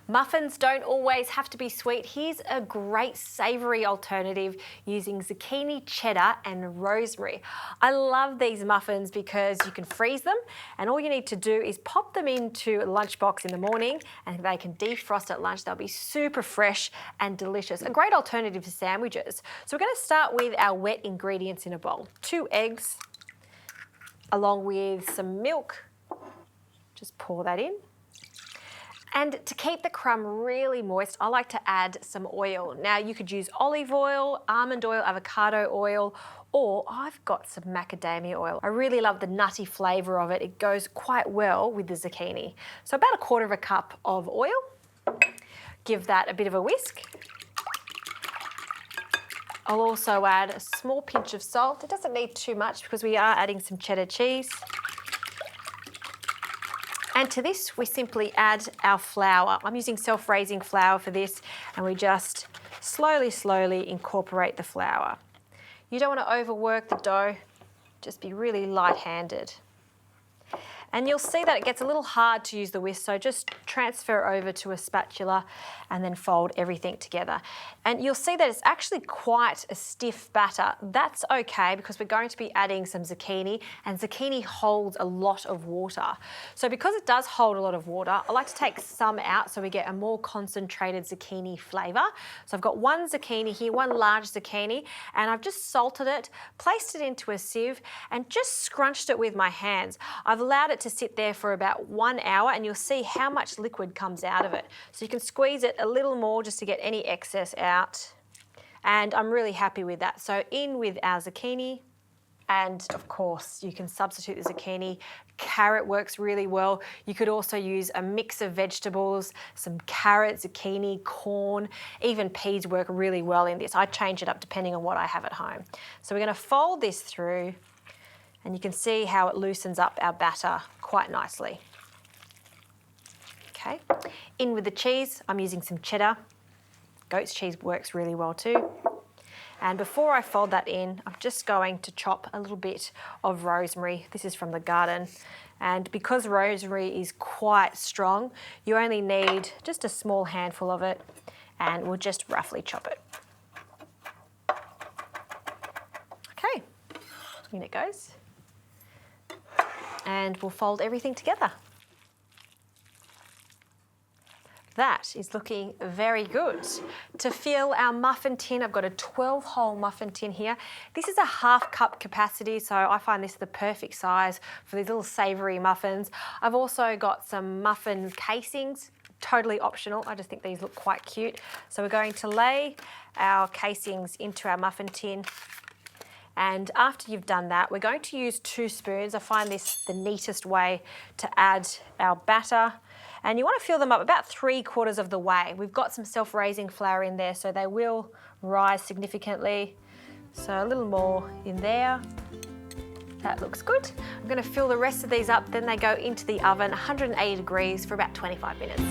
Muffins don't always have to be sweet. Here's a great savoury alternative using zucchini, cheddar and rosemary. I love these muffins because you can freeze them and all you need to do is pop them into a lunchbox in the morning and they can defrost at lunch. They'll be super fresh and delicious. A great alternative to sandwiches. So we're going to start with our wet ingredients in a bowl. 2 eggs along with some milk. Just pour that in. And to keep the crumb really moist, I like to add some oil. Now you could use olive oil, almond oil, avocado oil, or I've got some macadamia oil. I really love the nutty flavour of it. It goes quite well with the zucchini. So about 1/4 cup of oil. Give that a bit of a whisk. I'll also add a small pinch of salt. It doesn't need too much because we are adding some cheddar cheese. And to this, we simply add our flour. I'm using self-raising flour for this, and we just slowly incorporate the flour. You don't want to overwork the dough, just be really light-handed. And you'll see that it gets a little hard to use the whisk, so just transfer over to a spatula and then fold everything together. And you'll see that it's actually quite a stiff batter. That's okay because we're going to be adding some zucchini, and zucchini holds a lot of water. So because it does hold a lot of water, I like to take some out so we get a more concentrated zucchini flavour. So I've got 1 zucchini here, 1 large zucchini, and I've just salted it, placed it into a sieve and just scrunched it with my hands. I've allowed it to sit there for about 1 hour and you'll see how much liquid comes out of it. So you can squeeze it a little more just to get any excess out. And I'm really happy with that. So in with our zucchini, and of course you can substitute the zucchini. Carrot works really well. You could also use a mix of vegetables, some carrot, zucchini, corn, even peas work really well in this. I change it up depending on what I have at home. So we're going to fold this through. And you can see how it loosens up our batter quite nicely. Okay, in with the cheese, I'm using some cheddar. Goat's cheese works really well too. And before I fold that in, I'm just going to chop a little bit of rosemary. This is from the garden. And because rosemary is quite strong, you only need just a small handful of it, and we'll just roughly chop it. Okay, in it goes. And we'll fold everything together. That is looking very good. To fill our muffin tin, I've got a 12-hole muffin tin here. This is a 1/2 cup capacity, so I find this the perfect size for these little savoury muffins. I've also got some muffin casings, totally optional. I just think these look quite cute. So we're going to lay our casings into our muffin tin. And after you've done that, we're going to use 2 spoons. I find this the neatest way to add our batter. And you want to fill them up about 3/4 of the way. We've got some self-raising flour in there, so they will rise significantly. So a little more in there. That looks good. I'm going to fill the rest of these up, then they go into the oven, 180 degrees for about 25 minutes.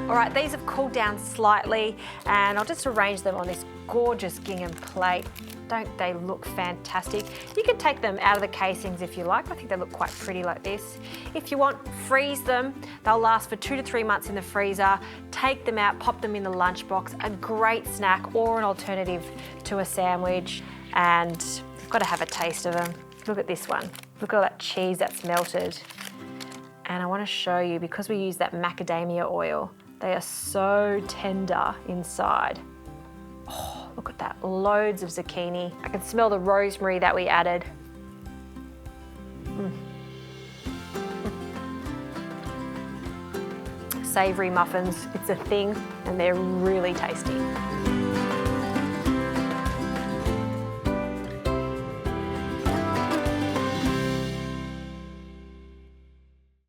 All right, these have cooled down slightly and I'll just arrange them on this gorgeous gingham plate. Don't they look fantastic? You can take them out of the casings if you like. I think they look quite pretty like this. If you want, freeze them. They'll last for 2 to 3 months in the freezer. Take them out, pop them in the lunchbox. A great snack or an alternative to a sandwich. And you've got to have a taste of them. Look at this one. Look at all that cheese that's melted. And I want to show you, because we use that macadamia oil, they are so tender inside. Oh, look at that, loads of zucchini. I can smell the rosemary that we added. Savoury muffins, it's a thing, and they're really tasty.